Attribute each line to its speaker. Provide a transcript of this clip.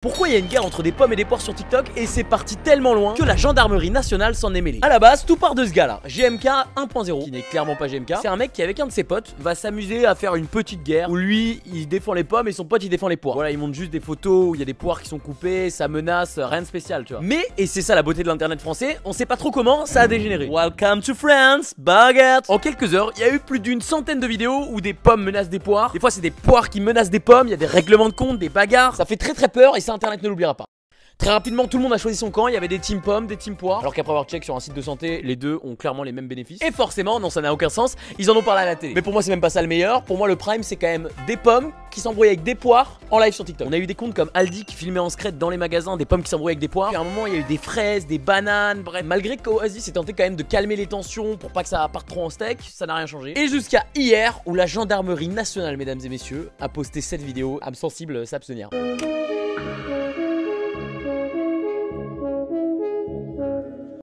Speaker 1: Pourquoi il y a une guerre entre des pommes et des poires sur TikTok et c'est parti tellement loin que la gendarmerie nationale s'en est mêlée. A la base, tout part de ce gars là, GMK 1.0, qui n'est clairement pas GMK. C'est un mec qui avec un de ses potes va s'amuser à faire une petite guerre où lui il défend les pommes et son pote il défend les poires. Voilà, il montre juste des photos où il y a des poires qui sont coupées, ça menace, rien de spécial tu vois. Mais, et c'est ça la beauté de l'internet français, on sait pas trop comment ça a dégénéré. Welcome to France, baguette. En quelques heures, il y a eu plus d'une centaine de vidéos où des pommes menacent des poires. Des fois c'est des poires qui menacent des pommes, il y a des règlements de compte, des bagarres. Ça fait très peur et ça internet ne l'oubliera pas. Très rapidement, tout le monde a choisi son camp. Il y avait des team pommes, des team poires. Alors qu'après avoir check sur un site de santé, les deux ont clairement les mêmes bénéfices. Et forcément, non, ça n'a aucun sens. Ils en ont parlé à la télé. Mais pour moi, c'est même pas ça le meilleur. Pour moi, le prime, c'est quand même des pommes qui s'embrouillent avec des poires en live sur TikTok. On a eu des comptes comme Aldi qui filmaient en secret dans les magasins des pommes qui s'embrouillent avec des poires. Puis à un moment, il y a eu des fraises, des bananes. Bref, malgré qu'Oasis s'est tenté quand même de calmer les tensions pour pas que ça parte trop en steak, ça n'a rien changé. Et jusqu'à hier, où la gendarmerie nationale, mesdames et messieurs, a posté cette vidéo. Âme sensible, s'abstenir.